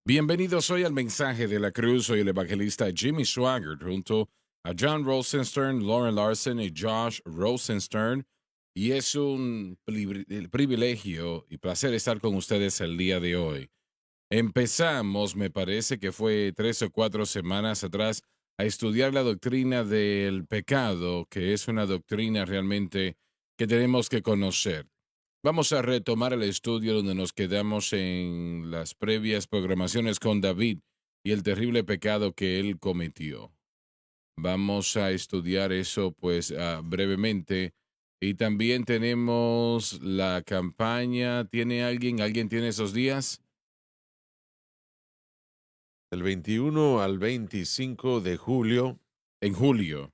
Bienvenidos hoy al mensaje de la cruz. Soy el evangelista Jimmy Swaggart junto a John Rosenstern, Lauren Larson y Josh Rosenstern. Y es un privilegio y placer estar con ustedes el día de hoy. Empezamos, me parece que fue 3 o 4 semanas atrás, a estudiar la doctrina del pecado, que es una doctrina realmente que tenemos que conocer. Vamos a retomar el estudio donde nos quedamos en las previas programaciones con David y el terrible pecado que él cometió. Vamos a estudiar eso pues brevemente. Y también tenemos la campaña. ¿Tiene alguien? ¿Alguien tiene esos días? Del 21 al 25 de julio, En julio.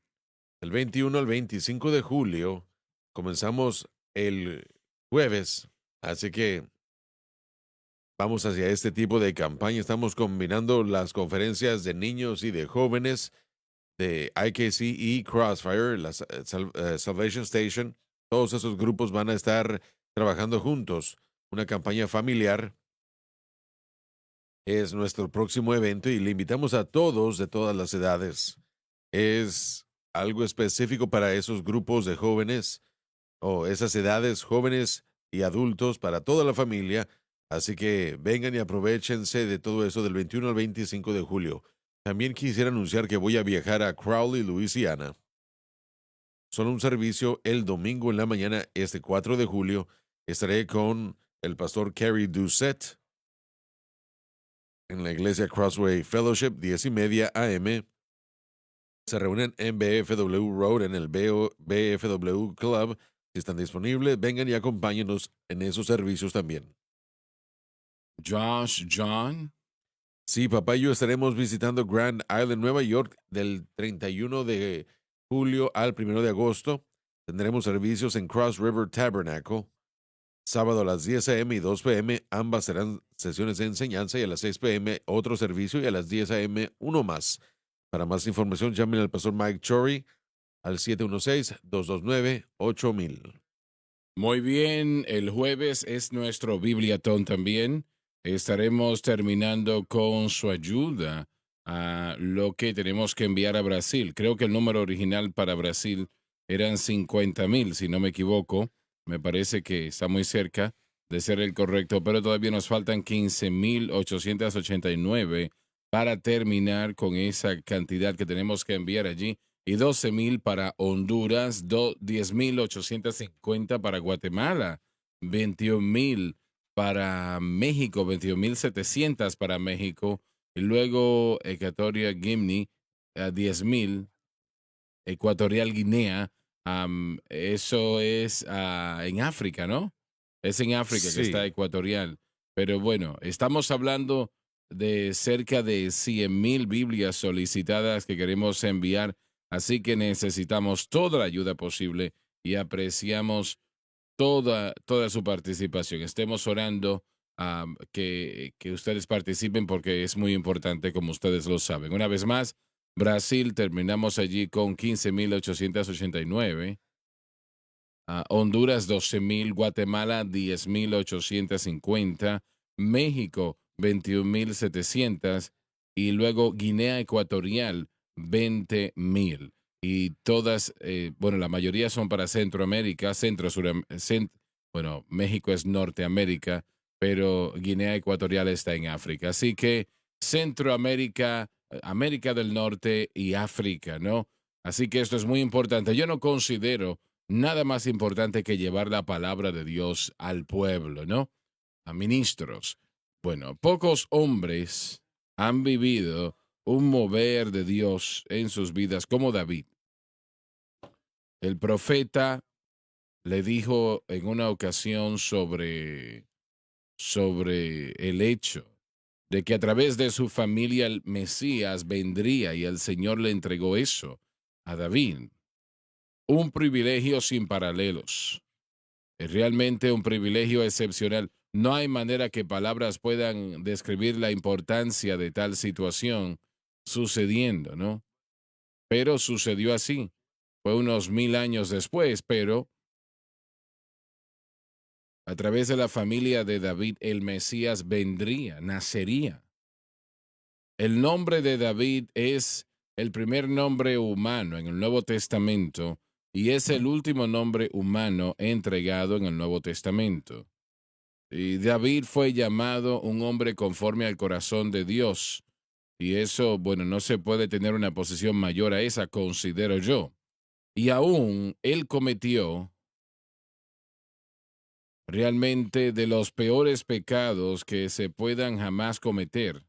del 21 al 25 de julio, comenzamos el jueves, así que vamos hacia este tipo de campaña. Estamos combinando las conferencias de niños y de jóvenes de IKC y Crossfire, la Salvation Station. Todos esos grupos van a estar trabajando juntos. Una campaña familiar es nuestro próximo evento y le invitamos a todos de todas las edades. Es algo específico para esos grupos de jóvenes o esas edades, jóvenes y adultos, para toda la familia. Así que vengan y aprovechense de todo eso del 21 al 25 de julio. También quisiera anunciar que voy a viajar a Crowley, Luisiana. Solo un servicio el domingo en la mañana, este 4 de julio. Estaré con el pastor Kerry Doucette en la iglesia Crossway Fellowship, 10:30 a.m. Se reúnen en BFW Road, en el BFW Club. Si están disponibles, vengan y acompáñenos en esos servicios también. Josh, John. Sí, papá y yo estaremos visitando Grand Island, Nueva York, del 31 de julio al 1 de agosto. Tendremos servicios en Cross River Tabernacle. Sábado a las 10 a.m. y 2 p.m. Ambas serán sesiones de enseñanza, y a las 6 p.m. otro servicio, y a las 10 a.m. uno más. Para más información, llamen al pastor Mike Chory al 716-229-8000. Muy bien, el jueves es nuestro Bibliatón también. Estaremos terminando con su ayuda a lo que tenemos que enviar a Brasil. Creo que el número original para Brasil eran 50,000, si no me equivoco. Me parece que está muy cerca de ser el correcto, pero todavía nos faltan 15,889 para terminar con esa cantidad que tenemos que enviar allí y 12,000 para Honduras, 10,850 para Guatemala, 21,000 para México, 21,700 para México, y luego Equatoria Guinea, 10,000, Ecuatorial Guinea, eso es en África, ¿no? Es en África que está Sí, Ecuatorial. Pero bueno, estamos hablando de cerca de 100,000 Biblias solicitadas que queremos enviar. Así que necesitamos toda la ayuda posible y apreciamos toda su participación. Estemos orando que ustedes participen porque es muy importante, como ustedes lo saben. Una vez más, Brasil terminamos allí con 15,889. Honduras 12,000, Guatemala 10,850, México 21,700 y luego Guinea Ecuatorial 20,000. Y todas, bueno, la mayoría son para Centroamérica, bueno, México es Norteamérica, pero Guinea Ecuatorial está en África. Así que Centroamérica, América del Norte y África, ¿no? Así que esto es muy importante. Yo no considero nada más importante que llevar la palabra de Dios al pueblo, ¿no? A ministros. Bueno, pocos hombres han vivido un mover de Dios en sus vidas como David. El profeta le dijo en una ocasión sobre el hecho de que a través de su familia el Mesías vendría, y el Señor le entregó eso a David. Un privilegio sin paralelos. Es realmente un privilegio excepcional. No hay manera que palabras puedan describir la importancia de tal situación sucediendo, ¿no? Pero sucedió así. Fue unos 1,000 años después, pero A través de la familia de David, el Mesías vendría, nacería. El nombre de David es el primer nombre humano en el Nuevo Testamento y es el último nombre humano entregado en el Nuevo Testamento. Y David fue llamado un hombre conforme al corazón de Dios. Y eso, bueno, no se puede tener una posición mayor a esa, considero yo. Y aún él cometió realmente de los peores pecados que se puedan jamás cometer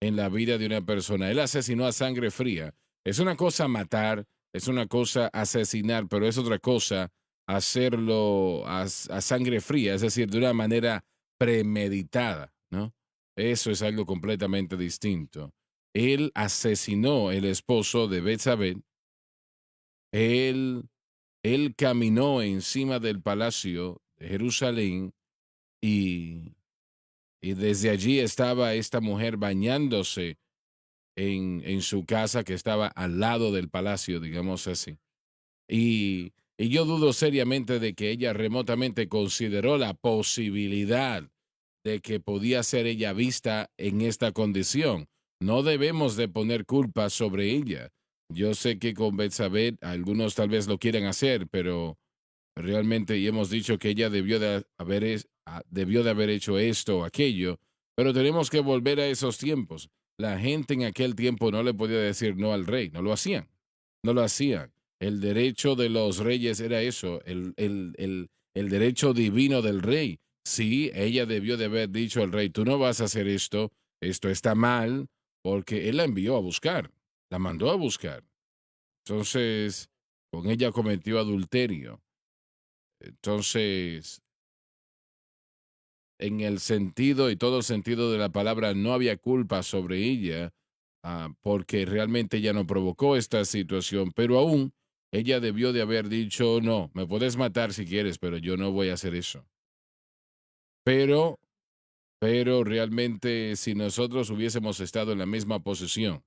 en la vida de una persona. Él asesinó a sangre fría. Es una cosa matar, es una cosa asesinar, pero es otra cosa hacerlo a sangre fría, es decir, de una manera premeditada, ¿no? Eso es algo completamente distinto. Él asesinó el esposo de Betsabé. Él, él caminó encima del palacio de Jerusalén y, y desde allí estaba esta mujer bañándose en su casa que estaba al lado del palacio, digamos así. Y yo dudo seriamente de que ella remotamente consideró la posibilidad de que podía ser ella vista en esta condición. No debemos de poner culpa sobre ella. Yo sé que con Betsabé algunos tal vez lo quieran hacer, pero realmente y hemos dicho que ella debió de haber hecho esto o aquello, pero tenemos que volver a esos tiempos. La gente en aquel tiempo no le podía decir no al rey, no lo hacían, no lo hacían. El derecho de los reyes era eso, el derecho divino del rey. Sí, ella debió de haber dicho al rey, tú no vas a hacer esto, esto está mal, porque él la envió a buscar, la mandó a buscar. Entonces, con ella cometió adulterio. Entonces, en el sentido y todo el sentido de la palabra, no había culpa sobre ella, porque realmente ella no provocó esta situación, pero aún ella debió de haber dicho, no, me puedes matar si quieres, pero yo no voy a hacer eso. Pero, pero realmente si nosotros hubiésemos estado en la misma posición,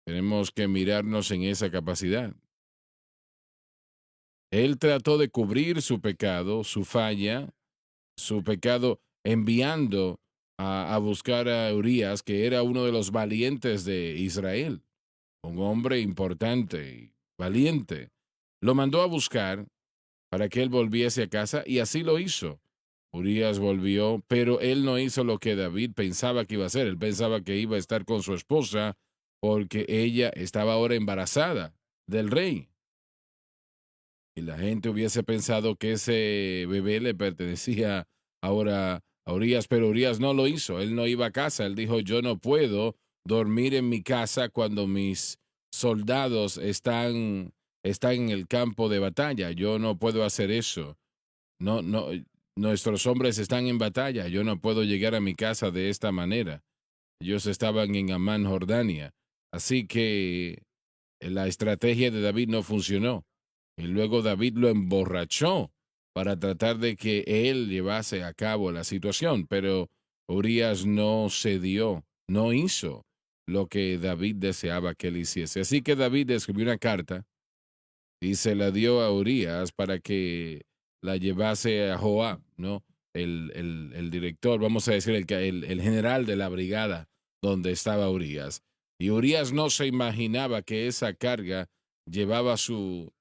tenemos que mirarnos en esa capacidad. Él trató de cubrir su pecado, su falla, su pecado, enviando a buscar a Urias, que era uno de los valientes de Israel, un hombre importante y valiente. Lo mandó a buscar para que él volviese a casa y así lo hizo. Urias volvió, pero él no hizo lo que David pensaba que iba a hacer. Él pensaba que iba a estar con su esposa porque ella estaba ahora embarazada del rey. Y la gente hubiese pensado que ese bebé le pertenecía ahora a Urias, pero Urias no lo hizo. Él no iba a casa. Él dijo, yo no puedo dormir en mi casa cuando mis soldados están en el campo de batalla. Yo no puedo hacer eso. No, no, nuestros hombres están en batalla. Yo no puedo llegar a mi casa de esta manera. Ellos estaban en Amán, Jordania. Así que la estrategia de David no funcionó. Y luego David lo emborrachó para tratar de que él llevase a cabo la situación, pero Urias no cedió, no hizo lo que David deseaba que él hiciese. Así que David escribió una carta y se la dio a Urias para que la llevase a Joab, ¿no? El director, vamos a decir, el general de la brigada donde estaba Urias. Y Urias no se imaginaba que esa carga llevaba su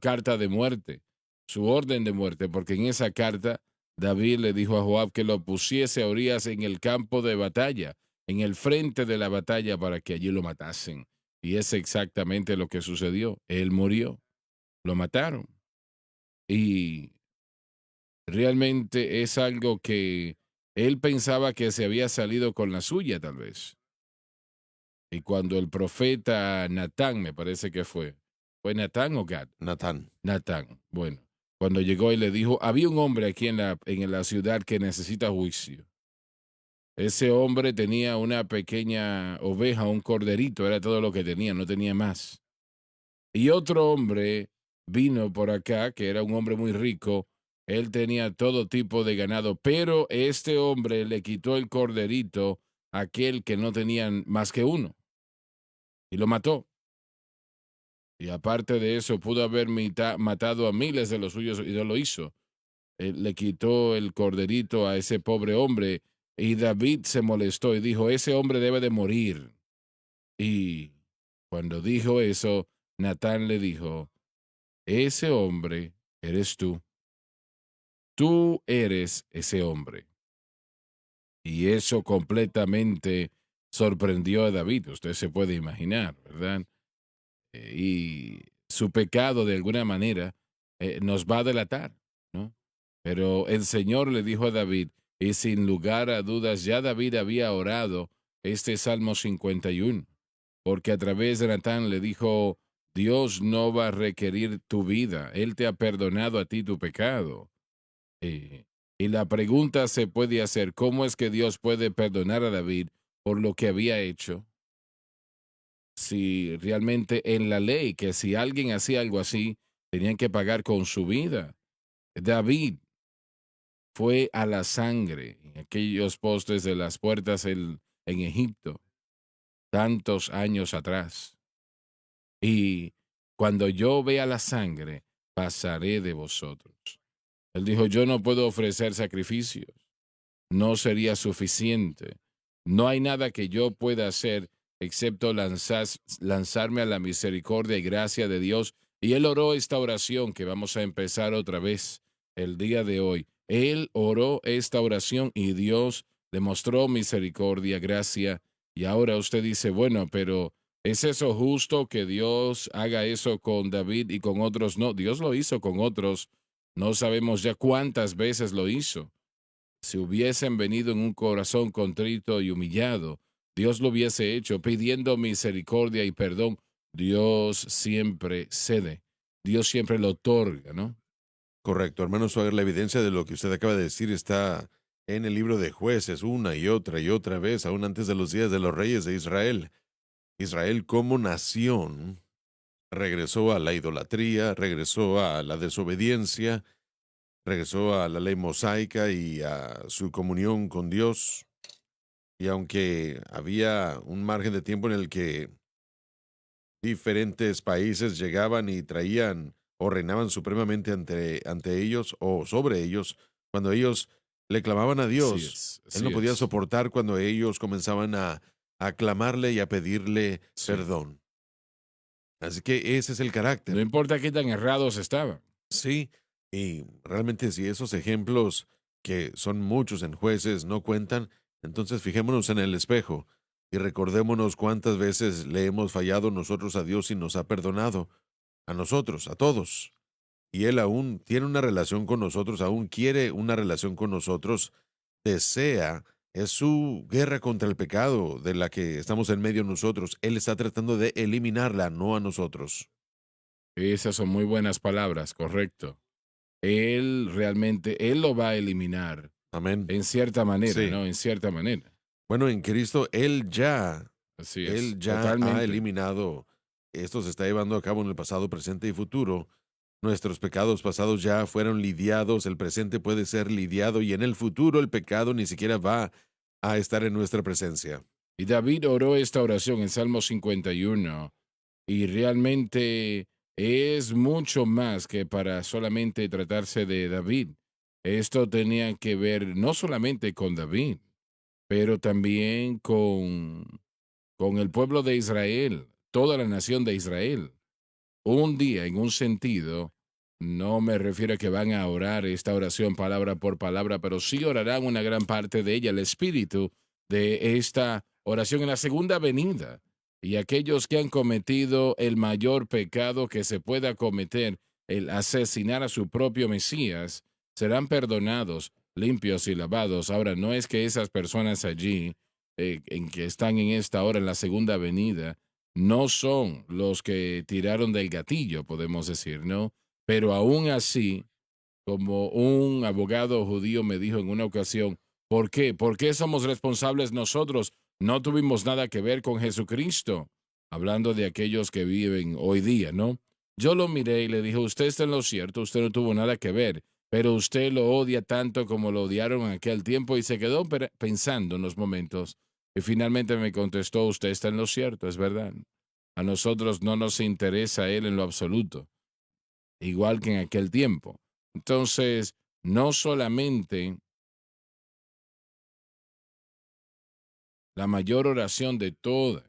carta de muerte, su orden de muerte, porque en esa carta David le dijo a Joab que lo pusiese a Urias en el campo de batalla, en el frente de la batalla para que allí lo matasen. Y es exactamente lo que sucedió. Él murió, lo mataron. Y realmente es algo que él pensaba que se había salido con la suya, tal vez. Y cuando el profeta Natán, me parece que ¿fue Natán o Gad? Natán. Natán, bueno, cuando llegó y le dijo, había un hombre aquí en la ciudad que necesita juicio. Ese hombre tenía una pequeña oveja, un corderito, era todo lo que tenía, no tenía más. Y otro hombre vino por acá, que era un hombre muy rico. Él tenía todo tipo de ganado, pero este hombre le quitó el corderito a aquel que no tenían más que uno y lo mató. Y aparte de eso, pudo haber matado a miles de los suyos y no lo hizo. le quitó el corderito a ese pobre hombre y David se molestó y dijo, ese hombre debe de morir. Y cuando dijo eso, Natán le dijo, ese hombre eres tú. Tú eres ese hombre. Y eso completamente sorprendió a David, usted se puede imaginar, ¿verdad? Y su pecado de alguna manera nos va a delatar, ¿no? Pero el Señor le dijo a David, y sin lugar a dudas ya David había orado este Salmo 51, porque a través de Natán le dijo, Dios no va a requerir tu vida, Él te ha perdonado a ti tu pecado. Eh, y la pregunta se puede hacer, ¿cómo es que Dios puede perdonar a David por lo que había hecho? Si realmente en la ley, que si alguien hacía algo así, tenían que pagar con su vida. David fue a la sangre en aquellos postes de las puertas en Egipto, tantos años atrás. Y cuando yo vea la sangre, pasaré de vosotros. Él dijo, yo no puedo ofrecer sacrificios, no sería suficiente. No hay nada que yo pueda hacer excepto lanzarme a la misericordia y gracia de Dios. Y él oró esta oración que vamos a empezar otra vez el día de hoy. Él oró esta oración y Dios le mostró misericordia, gracia. Y ahora usted dice, bueno, pero ¿es eso justo que Dios haga eso con David y con otros? No, Dios lo hizo con otros. No sabemos ya cuántas veces lo hizo. Si hubiesen venido en un corazón contrito y humillado, Dios lo hubiese hecho pidiendo misericordia y perdón. Dios siempre cede, Dios siempre lo otorga, ¿no? Correcto, hermano Suárez, la evidencia de lo que usted acaba de decir está en el libro de Jueces una y otra vez, aún antes de los días de los reyes de Israel. Israel como nación regresó a la idolatría, regresó a la desobediencia, regresó a la ley mosaica y a su comunión con Dios. Y aunque había un margen de tiempo en el que diferentes países llegaban y traían o reinaban supremamente ante ellos o sobre ellos, cuando ellos le clamaban a Así Dios, es, él no así podía es. soportar cuando ellos comenzaban a clamarle y a pedirle Sí. perdón. Así que ese es el No carácter. importa qué tan errados estaban. Sí, y realmente si esos ejemplos, que son muchos en Jueces, no cuentan, entonces fijémonos en el espejo y recordémonos cuántas veces le hemos fallado nosotros a Dios y nos ha perdonado, a nosotros, a todos. Y Él aún tiene una relación con nosotros, aún quiere una relación con nosotros, desea, es su guerra contra el pecado de la que estamos en medio nosotros. Él está tratando de eliminarla, no a nosotros. Esas son muy buenas palabras, correcto. Él realmente, él lo va a eliminar Amén. en cierta manera, Sí. ¿no? En cierta manera. Bueno, en Cristo, Así Él es, ya ha totalmente. eliminado, esto se está llevando a cabo en el pasado, presente y futuro. Nuestros pecados pasados ya fueron lidiados, el presente puede ser lidiado y en el futuro el pecado ni siquiera va a estar en nuestra presencia. Y David oró esta oración en Salmo 51 y realmente es mucho más que para solamente tratarse de David. Esto tenía que ver no solamente con David, pero también con el pueblo de Israel, toda la nación de Israel. Un día, en un sentido, no me refiero a que van a orar esta oración palabra por palabra, pero sí orarán una gran parte de ella, el espíritu de esta oración en la segunda venida. Y aquellos que han cometido el mayor pecado que se pueda cometer, el asesinar a su propio Mesías, serán perdonados, limpios y lavados. Ahora, no es que esas personas allí, en que están en esta hora en la segunda venida, no son los que tiraron del gatillo, podemos decir, ¿no? Pero aún así, como un abogado judío me dijo en una ocasión, ¿por qué? ¿Por qué somos responsables nosotros? No tuvimos nada que ver con Jesucristo, hablando de aquellos que viven hoy día, ¿no? Yo lo miré y le dije, usted está en lo cierto, usted no tuvo nada que ver, pero usted lo odia tanto como lo odiaron en aquel tiempo y se quedó pensando unos momentos. Y finalmente me contestó, usted está en lo cierto, es verdad. A nosotros no nos interesa él en lo absoluto, igual que en aquel tiempo. Entonces, no solamente la mayor oración de todas.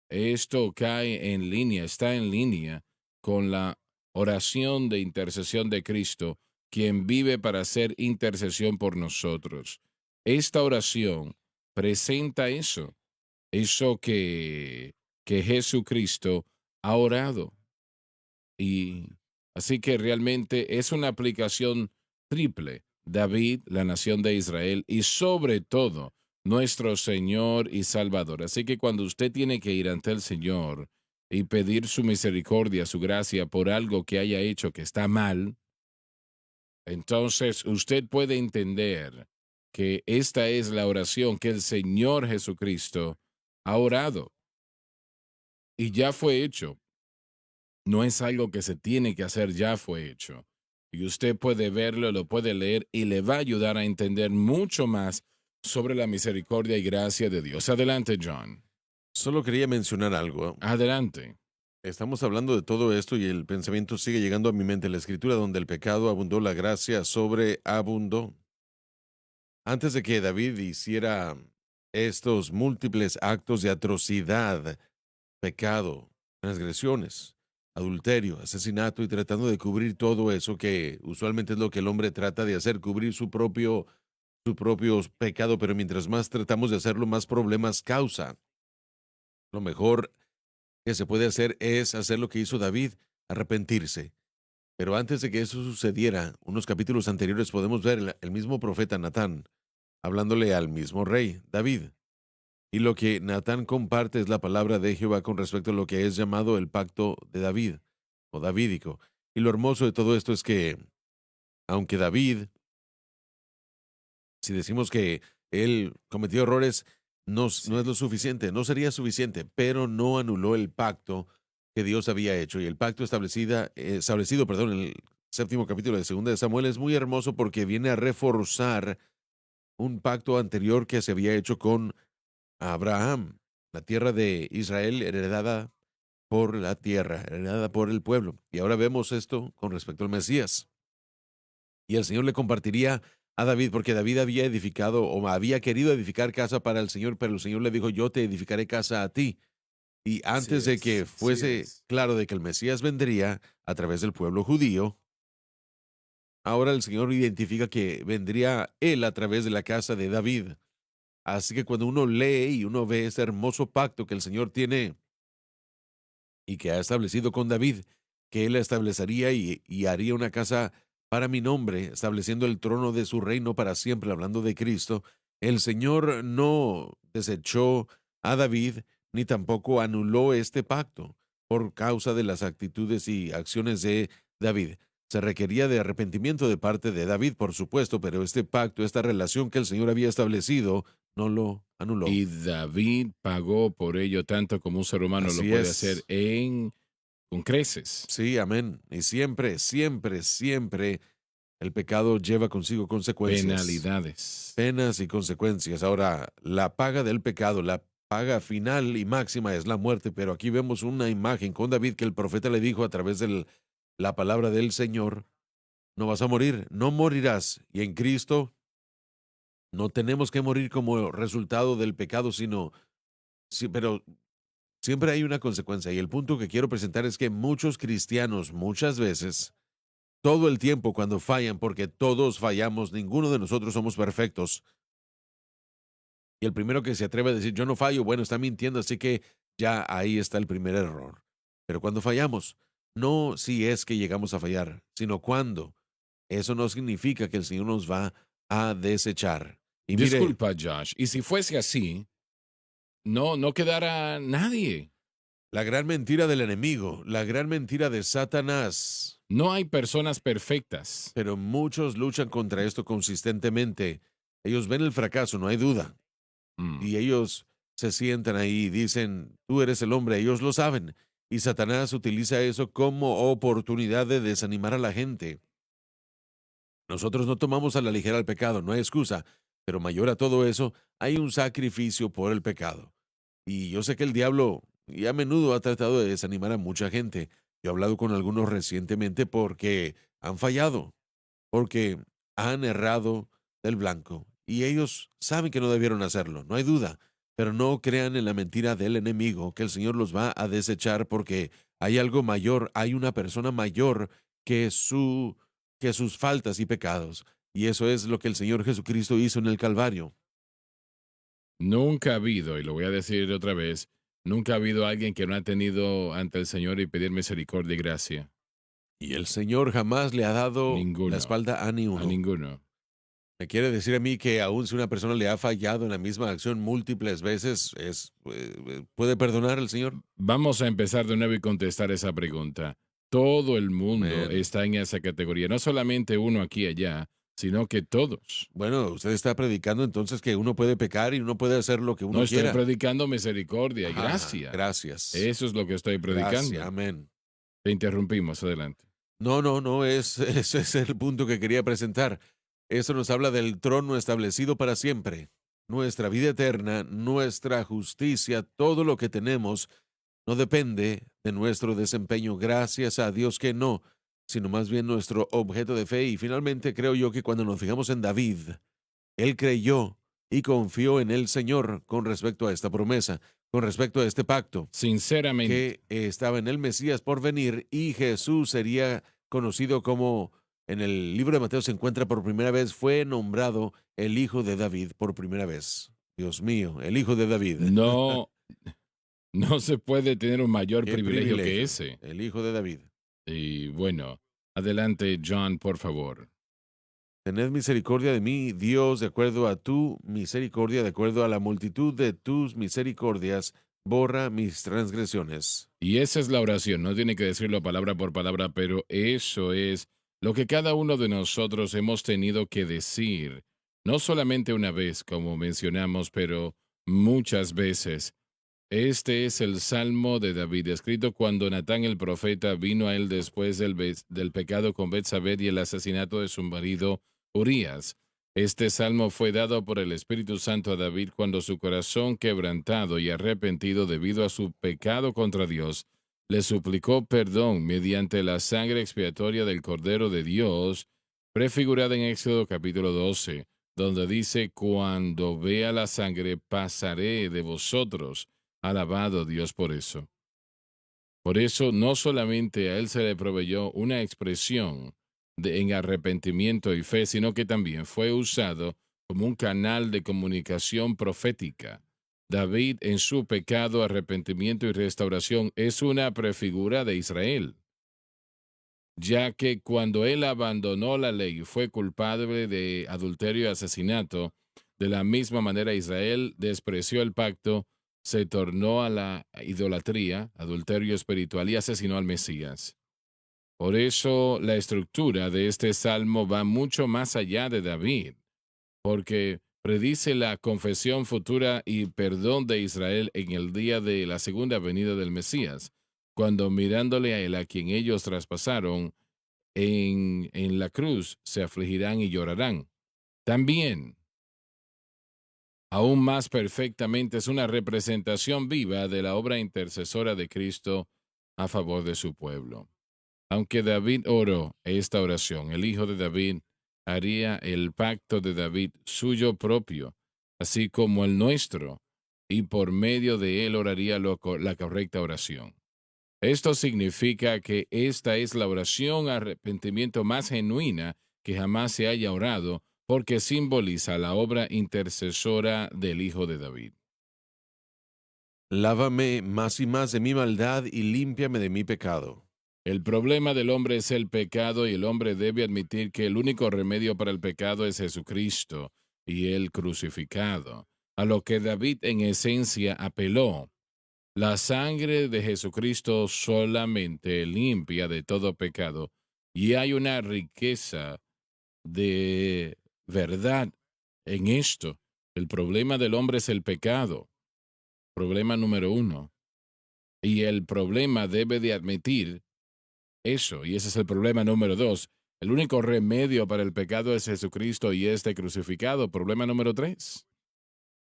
Esto cae en línea, está en línea con la oración de intercesión de Cristo, quien vive para hacer intercesión por nosotros. Esta oración presenta eso que Jesucristo ha orado. Y así que realmente es una aplicación triple. David, la nación de Israel y sobre todo nuestro Señor y Salvador. Así que cuando usted tiene que ir ante el Señor y pedir su misericordia, su gracia por algo que haya hecho que está mal, entonces usted puede entender que esta es la oración que el Señor Jesucristo ha orado y ya fue hecho. No es algo que se tiene que hacer, ya fue hecho. Y usted puede verlo, lo puede leer y le va a ayudar a entender mucho más sobre la misericordia y gracia de Dios. Adelante, John. Solo quería mencionar algo. Adelante. Estamos hablando de todo esto y el pensamiento sigue llegando a mi mente. La escritura donde el pecado abundó, la gracia sobreabundó. Antes de que David hiciera estos múltiples actos de atrocidad, pecado, transgresiones, adulterio, asesinato y tratando de cubrir todo eso que usualmente es lo que el hombre trata de hacer, cubrir su propio pecado, pero mientras más tratamos de hacerlo, más problemas causa. Lo mejor que se puede hacer es hacer lo que hizo David, arrepentirse. Pero antes de que eso sucediera, unos capítulos anteriores podemos ver el mismo profeta Natán hablándole al mismo rey, David. Y lo que Natán comparte es la palabra de Jehová con respecto a lo que es llamado el pacto de David o davídico. Y lo hermoso de todo esto es que, aunque David, si decimos que él cometió errores, no es Sí. lo suficiente, no sería suficiente, pero no anuló el pacto que Dios había hecho. Y el pacto establecido, perdón, en el séptimo capítulo de Segunda de Samuel es muy hermoso porque viene a reforzar un pacto anterior que se había hecho con Abraham, la tierra de Israel heredada por la tierra, heredada por el pueblo. Y ahora vemos esto con respecto al Mesías. Y el Señor le compartiría a David, porque David había edificado o había querido edificar casa para el Señor, pero el Señor le dijo, yo te edificaré casa a ti. Y Así antes de que es, así fuese es. claro de que el Mesías vendría a través del pueblo judío, ahora el Señor identifica que vendría él a través de la casa de David. Así que cuando uno lee y uno ve ese hermoso pacto que el Señor tiene y que ha establecido con David, que él establecería y haría una casa para mi nombre, estableciendo el trono de su reino para siempre, hablando de Cristo, el Señor no desechó a David ni tampoco anuló este pacto por causa de las actitudes y acciones de David. Se requería de arrepentimiento de parte de David, por supuesto, pero este pacto, esta relación que el Señor había establecido, no lo anuló. Y David pagó por ello tanto como un ser humano lo Así puede hacer es. con creces. Sí, amén. Y siempre, siempre, siempre el pecado lleva consigo consecuencias, Penalidades. penas y consecuencias. Ahora, la paga del pecado, la paga final y máxima es la muerte, pero aquí vemos una imagen con David que el profeta le dijo a través de la palabra del Señor, no vas a morir, no morirás. Y en Cristo no tenemos que morir como resultado del pecado, sino, sí, pero siempre hay una consecuencia. Y el punto que quiero presentar es que muchos cristianos muchas veces todo el tiempo cuando fallan, porque todos fallamos, ninguno de nosotros somos perfectos. Y el primero que se atreve a decir, yo no fallo, bueno, está mintiendo, así que ya ahí está el primer error. Pero cuando fallamos, no si es que llegamos a fallar, sino cuando. Eso no significa que el Señor nos va a desechar. Y mire, Disculpa, Josh. Y si fuese así, no quedará nadie. la gran mentira del enemigo, la gran mentira de Satanás, No hay personas perfectas. pero muchos luchan contra esto consistentemente. Ellos ven el fracaso, no hay duda. Mm. Y ellos se sientan ahí y dicen, tú eres el hombre, ellos lo saben. Y Satanás utiliza eso como oportunidad de desanimar a la gente. Nosotros no tomamos a la ligera el pecado, no hay excusa, pero mayor a todo eso, hay un sacrificio por el pecado. Y yo sé que el diablo y a menudo ha tratado de desanimar a mucha gente. Yo he hablado con algunos recientemente porque han fallado. porque han errado del blanco. Y ellos saben que no debieron hacerlo, no hay duda. Pero no crean en la mentira del enemigo, que el Señor los va a desechar porque hay algo mayor, hay una persona mayor que, que sus faltas y pecados. Y eso es lo que el Señor Jesucristo hizo en el Calvario. Nunca ha habido, y lo voy a decir otra vez, nunca ha habido alguien que no ha tenido ante el Señor y pedir misericordia y gracia. Y el Señor jamás le ha dado la Ninguno, espalda a ni a uno. ninguno. Me quiere decir a mí que aun si una persona le ha fallado en la misma acción múltiples veces, ¿puede perdonar el Señor? Vamos a empezar de nuevo y contestar esa pregunta. Todo el mundo Amén. está en esa categoría, no solamente uno aquí y allá, sino que todos. Bueno, usted está predicando entonces que uno puede pecar y uno puede hacer lo que No uno estoy quiera. predicando misericordia y Ajá, gracia. gracias. Eso es lo que estoy Gracias, predicando. amén. Te interrumpimos, adelante. No, no, no, ese es el punto que quería presentar. Eso nos habla del trono establecido para siempre. Nuestra vida eterna, nuestra justicia, todo lo que tenemos no depende de nuestro desempeño, gracias a Dios que no, sino más bien nuestro objeto de fe. Y finalmente creo yo que cuando nos fijamos en David, él creyó y confió en el Señor con respecto a esta promesa, con respecto a este pacto Sinceramente, que estaba en el Mesías por venir y Jesús sería conocido como en el libro de Mateo se encuentra por primera vez, fue nombrado el Hijo de David por primera vez. Dios mío, el Hijo de David. no, no se puede tener un mayor Qué privilegio que privilegio, ese. el Hijo de David. Y bueno, adelante, John, por favor. Tened misericordia de mí, Dios, de acuerdo a tu misericordia, de acuerdo a la multitud de tus misericordias, borra mis transgresiones. Y esa es la oración, no tiene que decirlo palabra por palabra, pero eso es lo que cada uno de nosotros hemos tenido que decir, no solamente una vez, como mencionamos, pero muchas veces. Este es el Salmo de David, escrito cuando Natán el profeta vino a él después del pecado con Betsabé y el asesinato de su marido Urías. Este salmo fue dado por el Espíritu Santo a David cuando su corazón quebrantado y arrepentido debido a su pecado contra Dios le suplicó perdón mediante la sangre expiatoria del Cordero de Dios, prefigurada en Éxodo capítulo 12, donde dice, cuando vea la sangre pasaré de vosotros. Alabado Dios por eso. Por eso no solamente a él se le proveyó una expresión en arrepentimiento y fe, sino que también fue usado como un canal de comunicación profética. David en su pecado, arrepentimiento y restauración es una prefigura de Israel, ya que cuando él abandonó la ley fue culpable de adulterio y asesinato, de la misma manera Israel despreció el pacto, se tornó a la idolatría, adulterio espiritual y asesinó al Mesías. Por eso la estructura de este salmo va mucho más allá de David, porque predice la confesión futura y perdón de Israel en el día de la segunda venida del Mesías, cuando mirándole a él a quien ellos traspasaron, en la cruz se afligirán y llorarán. También, aún más perfectamente, es una representación viva de la obra intercesora de Cristo a favor de su pueblo. Aunque David oró esta oración, el hijo de David haría el pacto de David suyo propio, así como el nuestro, y por medio de él oraría la correcta oración. Esto significa que esta es la oración arrepentimiento más genuina que jamás se haya orado, porque simboliza la obra intercesora del Hijo de David. Lávame más y más de mi maldad y límpiame de mi pecado. El problema del hombre es el pecado y el hombre debe admitir que el único remedio para el pecado es Jesucristo y el crucificado, a lo que David en esencia apeló. La sangre de Jesucristo solamente limpia de todo pecado y hay una riqueza de verdad en esto. El problema del hombre es el pecado, problema número uno. Y el problema debe de admitir eso, y ese es el problema número dos. El único remedio para el pecado es Jesucristo y este crucificado. Problema número tres.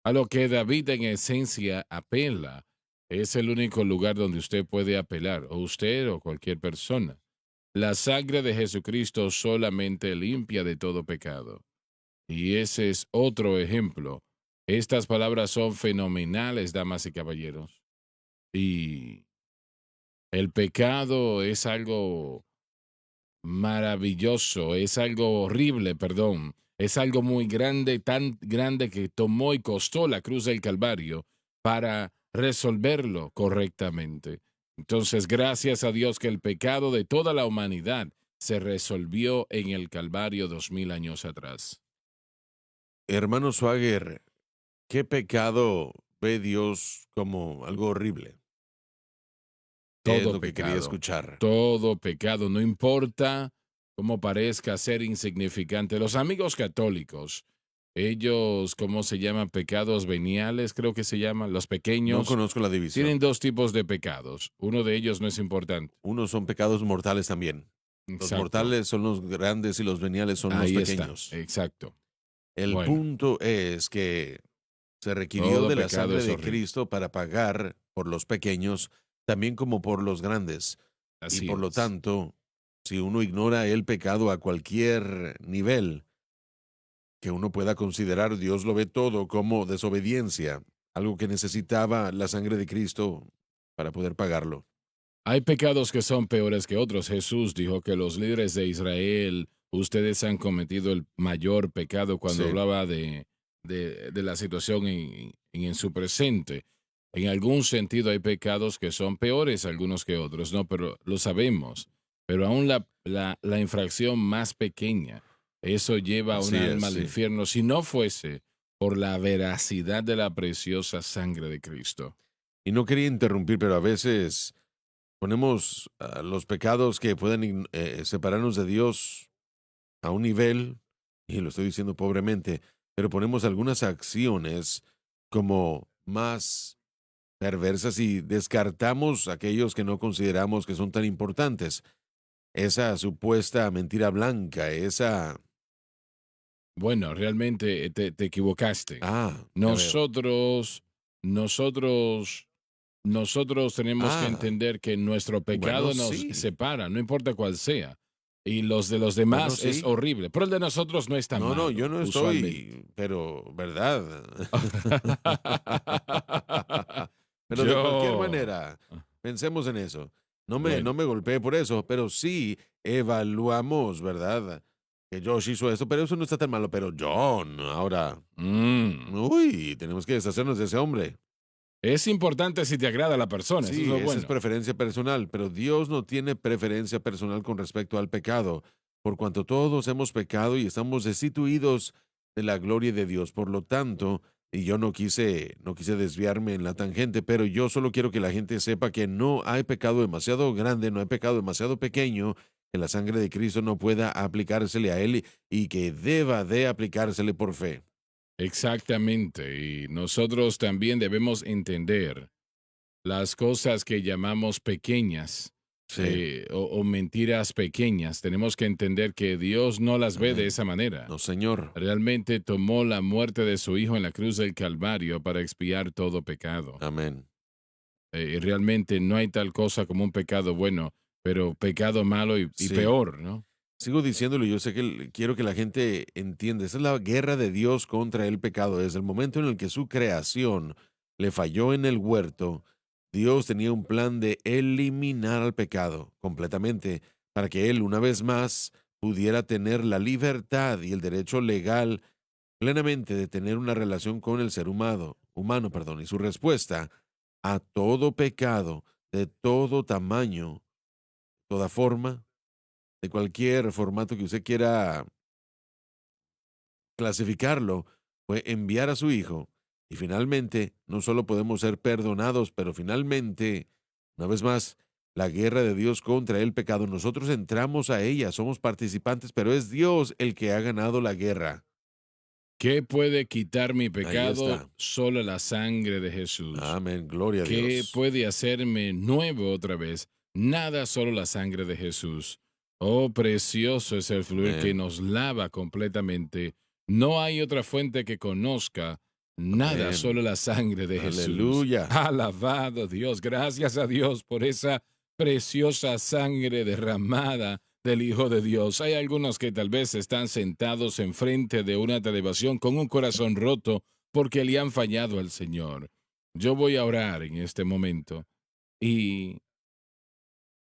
A lo que David en esencia apela. Es el único lugar donde usted puede apelar, o usted o cualquier persona. La sangre de Jesucristo solamente limpia de todo pecado. Y ese es otro ejemplo. Estas palabras son fenomenales, damas y caballeros. Y el pecado es algo maravilloso, es algo horrible, perdón. Es algo muy grande, tan grande que tomó y costó la cruz del Calvario para resolverlo correctamente. Entonces, gracias a Dios que el pecado de toda la humanidad se resolvió en el Calvario 2000 años atrás. Hermano Swagger, ¿qué pecado ve Dios como algo horrible? Es Todo lo que quería pecado, escuchar. todo pecado, no importa cómo parezca ser insignificante. Los amigos católicos, ellos, ¿cómo se llaman? Pecados veniales, creo que se llaman, los No pequeños, conozco la tienen división. dos tipos de pecados. Uno de ellos no es importante. Unos son pecados mortales también. Los Exacto, mortales son los grandes y los veniales son los ahí está, pequeños. exacto. El Bueno, punto es que se requirió todo de la pecado sangre es de horrible. Cristo para pagar por los pequeños, también como por los grandes. Y Así por lo es. tanto, si uno ignora el pecado a cualquier nivel que uno pueda considerar, Dios lo ve todo como desobediencia, algo que necesitaba la sangre de Cristo para poder pagarlo. Hay pecados que son peores que otros. Jesús dijo que los líderes de Israel, ustedes han cometido el mayor pecado cuando Sí, hablaba de la situación en su presente. En algún sentido hay pecados que son peores algunos que otros, ¿no? Pero lo sabemos. Pero aún la infracción más pequeña, eso lleva a un así es, alma al sí. infierno si no fuese por la veracidad de la preciosa sangre de Cristo. Y no quería interrumpir, pero a veces ponemos los pecados que pueden separarnos de Dios a un nivel, y lo estoy diciendo pobremente, pero ponemos algunas acciones como más perversas y descartamos aquellos que no consideramos que son tan importantes. Esa supuesta mentira blanca, esa... Bueno, realmente te equivocaste. Ya veo. Nosotros, nosotros, nosotros tenemos que Ah, entender que nuestro bueno, pecado nos sí. separa, no importa cuál sea. Y los de los Bueno, demás es sí. horrible, pero el de nosotros no es tan No, no, yo malo, no usualmente. estoy, pero, ¿verdad? Pero de cualquier Yo, manera, pensemos en eso. No bueno, me golpeé por eso, pero sí evaluamos, ¿verdad? Que Josh hizo eso, pero eso no está tan malo. Pero John, ahora, mm, uy, tenemos que deshacernos de ese hombre. es importante si te agrada la persona, eso es Sí, lo esa es bueno. preferencia personal, pero Dios no tiene preferencia personal con respecto al pecado, por cuanto todos hemos pecado y estamos destituidos de la gloria de Dios. Por lo tanto, y yo no quise desviarme en la tangente, pero yo solo quiero que la gente sepa que no hay pecado demasiado grande, no hay pecado demasiado pequeño, que la sangre de Cristo no pueda aplicársele a él y que deba de aplicársele por fe. Exactamente, y nosotros también debemos entender las cosas que llamamos pequeñas Sí, o mentiras pequeñas. Tenemos que entender que Dios no las ve de amén. esa manera. No, Señor. Realmente tomó la muerte de su Hijo en la cruz del Calvario para expiar todo pecado. Amén. Y realmente no hay tal cosa como un pecado bueno, pero pecado malo y Sí. peor, ¿no? Sigo diciéndolo, yo sé que quiero que la gente entienda, esa es la guerra de Dios contra el pecado. Desde el momento en el que su creación le falló en el huerto, Dios tenía un plan de eliminar al pecado completamente para que Él una vez más pudiera tener la libertad y el derecho legal plenamente de tener una relación con el ser humano, perdón, y su respuesta a todo pecado de todo tamaño, toda forma, de cualquier formato que usted quiera clasificarlo, fue enviar a su hijo. Y finalmente, no solo podemos ser perdonados, pero finalmente, una vez más, la guerra de Dios contra el pecado, nosotros entramos a ella, somos participantes, pero es Dios el que ha ganado la guerra. ¿Qué puede quitar mi Ahí pecado? está. Solo la sangre de Jesús. Amén, gloria a ¿Qué Dios. puede hacerme nuevo otra vez? Nada, solo la sangre de Jesús. Oh, precioso es el fluir que Amén, nos lava completamente. No hay otra fuente que conozca. Nada, solo amén. la sangre de Jesús. Aleluya. Alabado Dios, gracias a Dios por esa preciosa sangre derramada del Hijo de Dios. Hay algunos que tal vez están sentados enfrente de una televisión con un corazón roto porque le han fallado al Señor. Yo voy a orar en este momento y,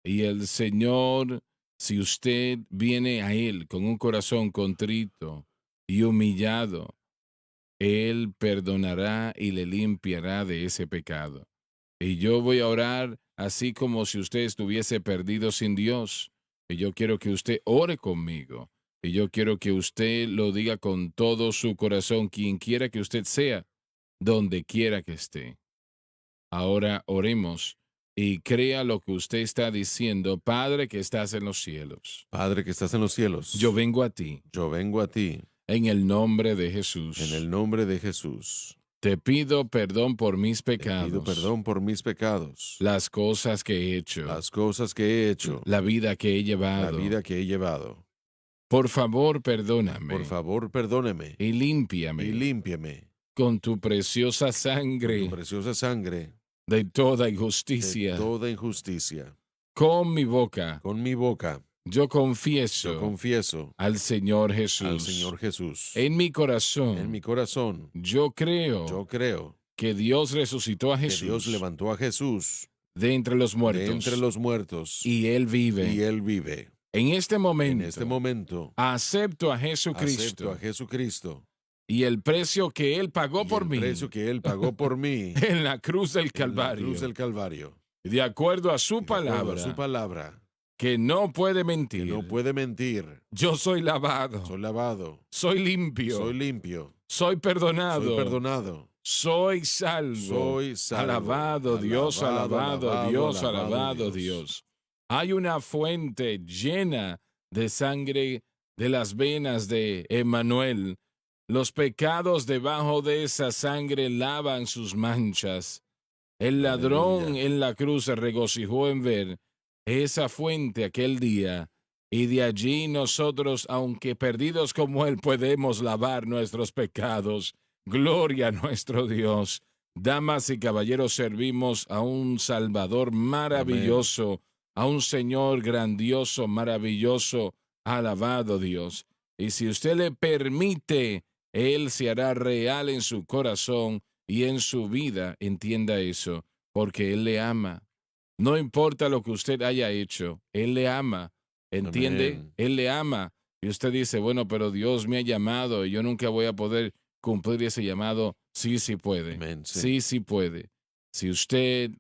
y el Señor, si usted viene a Él con un corazón contrito y humillado, Él perdonará y le limpiará de ese pecado. Y yo voy a orar así como si usted estuviese perdido sin Dios. Y yo quiero que usted ore conmigo. Y yo quiero que usted lo diga con todo su corazón, quien quiera que usted sea, donde quiera que esté. Ahora oremos y crea lo que usted está diciendo, Padre que estás en los cielos. Padre que estás en los cielos, Yo vengo a ti yo vengo a ti en el nombre de en Jesús. el nombre de Jesús. Te pido perdón por mis Te pecados, pido perdón por mis pecados, las cosas que he hecho, las cosas que he hecho, la vida que he la llevado. vida que he llevado. Por favor, perdóname Por favor, perdóneme y límpiame y límpiame con tu preciosa con sangre tu preciosa sangre de toda de injusticia. toda injusticia. Con mi boca Con mi boca yo yo confieso confieso al Señor Jesús. al Señor Jesús. En mi corazón En mi corazón yo creo yo creo que Dios resucitó a que Dios Jesús levantó a Jesús de entre los de muertos entre los muertos y Él vive. y Él vive. En este En momento este momento acepto a acepto Jesucristo a Jesucristo y el precio que Él pagó y por el mí precio que Él pagó por mí en la cruz del en la Calvario, cruz del Calvario. de acuerdo a su Y de acuerdo a palabra, su palabra, que no puede que mentir. no puede mentir. Yo soy lavado, Soy lavado, soy limpio, soy limpio, soy perdonado, soy perdonado, soy salvo. soy salvo. Alabado Dios, alabado alabado, Dios, alabado alabado Dios. Dios. Hay una fuente llena de sangre de las venas de Emmanuel. Los pecados debajo de esa sangre lavan sus manchas. El ladrón Aleluya. en la cruz se regocijó en ver esa fuente aquel día, y de allí nosotros, aunque perdidos como Él, podemos lavar nuestros pecados. Gloria a nuestro Dios. Damas y caballeros, servimos a un Salvador maravilloso, a un Señor grandioso, maravilloso, alabado Dios. Y si usted le permite, Él se hará real en su corazón y en su vida, entienda eso, porque Él le ama. No importa lo que usted haya hecho, Él le ama. ¿Entiende? Amén. Él le ama. Y usted dice, bueno, pero Dios me ha llamado y yo nunca voy a poder cumplir ese llamado. Sí, sí puede. Amén, sí. Sí, sí puede. Si usted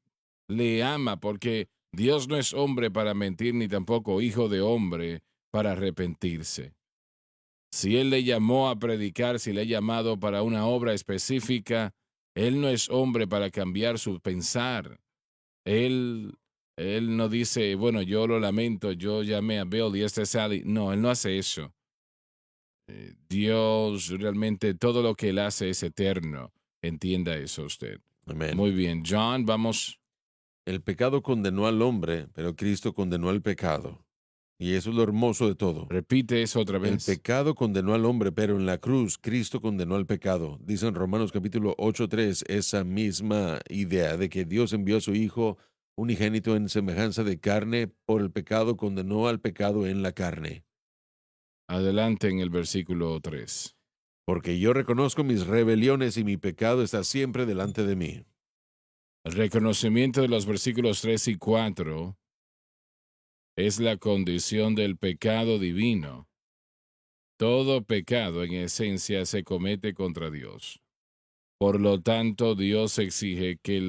le ama, porque Dios no es hombre para mentir, ni tampoco hijo de hombre para arrepentirse. Si Él le llamó a predicar, si le ha llamado para una obra específica, Él no es hombre para cambiar su pensar. Él, él no dice, bueno, yo lo lamento, yo llamé a Bill y este es Sally. No, Él no hace eso. Dios realmente todo lo que Él hace es eterno. Entienda eso usted. Amén. Muy bien, John, vamos. El pecado condenó al hombre, pero Cristo condenó al pecado. Y eso es lo hermoso de todo. Repite eso otra El vez. pecado condenó al hombre, pero en la cruz Cristo condenó al pecado. Dice en Romanos capítulo 8:3 esa misma idea de que Dios envió a su Hijo unigénito en semejanza de carne, por el pecado condenó al pecado en la carne. Adelante en el versículo 3. Porque yo reconozco mis rebeliones y mi pecado está siempre delante de mí. El reconocimiento de los versículos 3 y 4 es la condición del pecado divino. Todo pecado en esencia se comete contra Dios. Por lo tanto, Dios exige que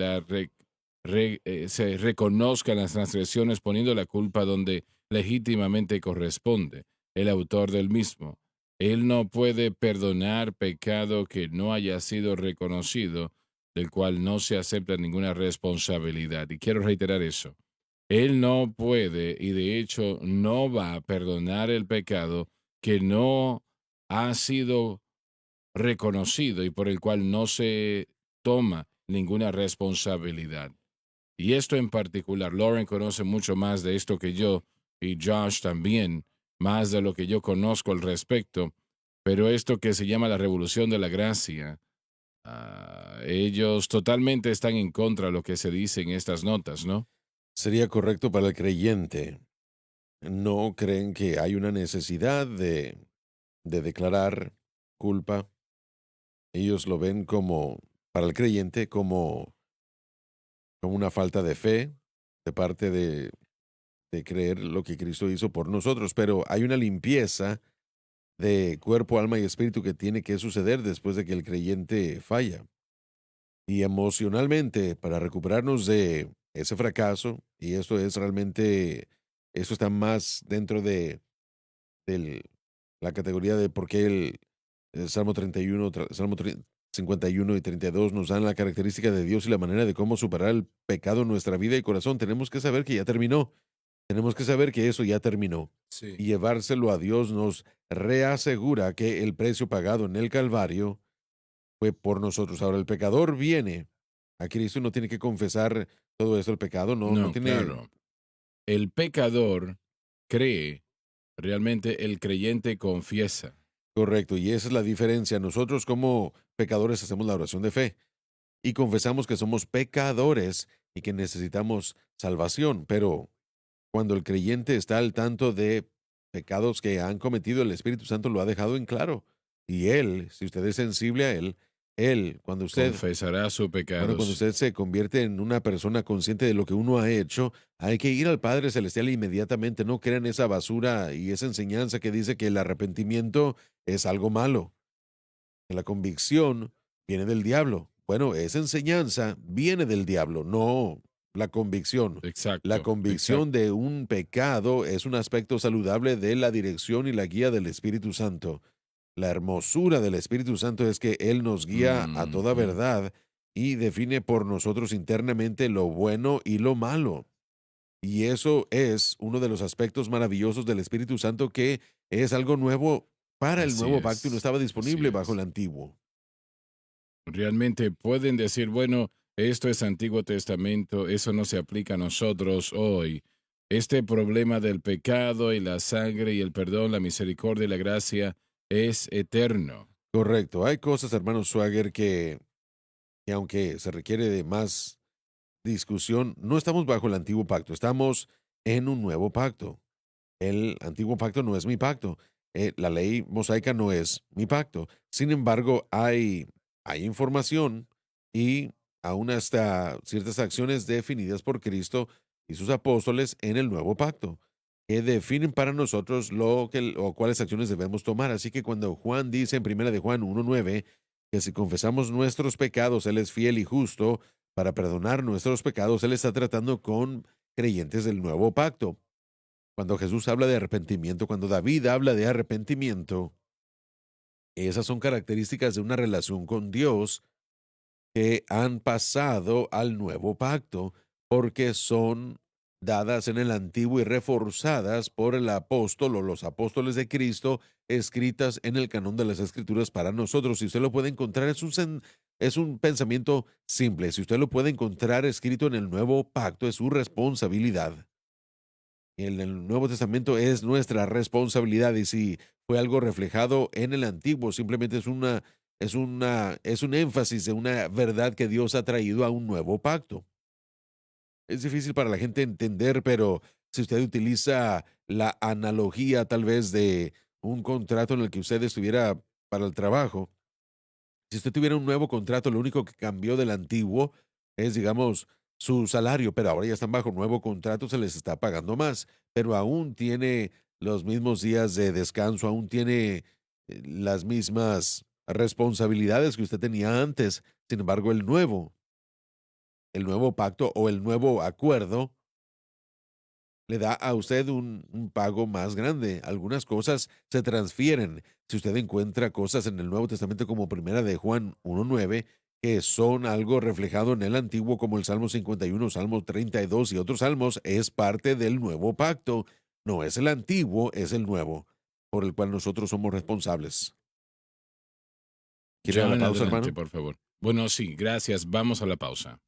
se reconozcan las transgresiones poniendo la culpa donde legítimamente corresponde, el autor del mismo. Él no puede perdonar pecado que no haya sido reconocido, del cual no se acepta ninguna responsabilidad. Y quiero reiterar eso. Él no puede y de hecho no va a perdonar el pecado que no ha sido reconocido y por el cual no se toma ninguna responsabilidad. Y esto en particular, Lauren conoce mucho más de esto que yo y Josh también, más de lo que yo conozco al respecto, pero esto que se llama la revolución de la gracia, ellos totalmente están en contra de lo que se dice en estas notas, ¿no? Sería correcto para el creyente. ¿No creen que hay una necesidad de declarar culpa? Ellos lo ven como, para el creyente, como una falta de fe de parte de creer lo que Cristo hizo por nosotros, pero hay una limpieza de cuerpo, alma y espíritu que tiene que suceder después de que el creyente falla. Y emocionalmente, para recuperarnos de ese fracaso, y esto es realmente, esto está más dentro de la categoría de por qué el Salmo 31, Salmo 51 y 32 nos dan la característica de Dios y la manera de cómo superar el pecado en nuestra vida y corazón. Tenemos que saber que ya terminó. Tenemos que saber que eso ya terminó. Sí. Y llevárselo a Dios nos reasegura que el precio pagado en el Calvario fue por nosotros. Ahora, el pecador viene a Cristo y no tiene que confesar todo eso, el pecado, no No, tiene. claro. El pecador cree, realmente el creyente confiesa. Correcto, y esa es la diferencia. Nosotros como pecadores hacemos la oración de fe y confesamos que somos pecadores y que necesitamos salvación, pero cuando el creyente está al tanto de pecados que han cometido, el Espíritu Santo lo ha dejado en claro. Y él, si usted es sensible a él, Confesará sus cuando pecados. usted se convierte en una persona consciente de lo que uno ha hecho, hay que ir al Padre Celestial inmediatamente. No crean esa basura y esa enseñanza que dice que el arrepentimiento es algo malo, que la convicción viene del diablo. Bueno, esa enseñanza viene del diablo, no la convicción. La Exacto, convicción exacto. de un pecado es un aspecto saludable de la dirección y la guía del Espíritu Santo. La hermosura del Espíritu Santo es que Él nos guía a toda Ujú. verdad y define por nosotros internamente lo bueno y lo malo. Y eso es uno de los aspectos maravillosos del Espíritu Santo, que es algo nuevo para el Así nuevo pacto y no es, estaba así disponible bajo el es. antiguo. Realmente pueden decir, bueno, esto es Antiguo Testamento, eso no se aplica a nosotros hoy. Este problema del pecado y la sangre y el perdón, la misericordia y la gracia es eterno. Correcto. Hay cosas, hermano Swagger, que aunque se requiere de más discusión, no estamos bajo el antiguo pacto, estamos en un nuevo pacto. El antiguo pacto no es mi pacto. La ley mosaica no es mi pacto. Sin embargo, hay información y aún hasta ciertas acciones definidas por Cristo y sus apóstoles en el nuevo pacto, que definen para nosotros lo que o cuáles acciones debemos tomar. Así que cuando Juan dice en primera de Juan 1:9 que si confesamos nuestros pecados, Él es fiel y justo para perdonar nuestros pecados, Él está tratando con creyentes del nuevo pacto. Cuando Jesús habla de arrepentimiento, cuando David habla de arrepentimiento, esas son características de una relación con Dios que han pasado al nuevo pacto, porque son dadas en el antiguo y reforzadas por el apóstol o los apóstoles de Cristo, escritas en el canon de las Escrituras para nosotros. Si usted lo puede encontrar, es un pensamiento simple. Si usted lo puede encontrar escrito en el nuevo pacto, es su responsabilidad. En el Nuevo Testamento es nuestra responsabilidad y si fue algo reflejado en el Antiguo, simplemente es un énfasis de una verdad que Dios ha traído a un nuevo pacto. Es difícil para la gente entender, pero si usted utiliza la analogía tal vez de un contrato en el que usted estuviera para el trabajo, si usted tuviera un nuevo contrato, lo único que cambió del antiguo es, digamos, su salario, pero ahora ya están bajo nuevo contrato, se les está pagando más, pero aún tiene los mismos días de descanso, aún tiene las mismas responsabilidades que usted tenía antes. Sin embargo, el nuevo pacto o el nuevo acuerdo le da a usted un pago más grande. Algunas cosas se transfieren. Si usted encuentra cosas en el Nuevo Testamento como Primera de Juan 1:9, que son algo reflejado en el Antiguo, como el Salmo 51, Salmo 32 y otros salmos, es parte del nuevo pacto. No es el antiguo, es el nuevo, por el cual nosotros somos responsables. ¿Quiere ir a la John, pausa, adelante, hermano? por favor. Bueno, sí, gracias. Vamos a la pausa.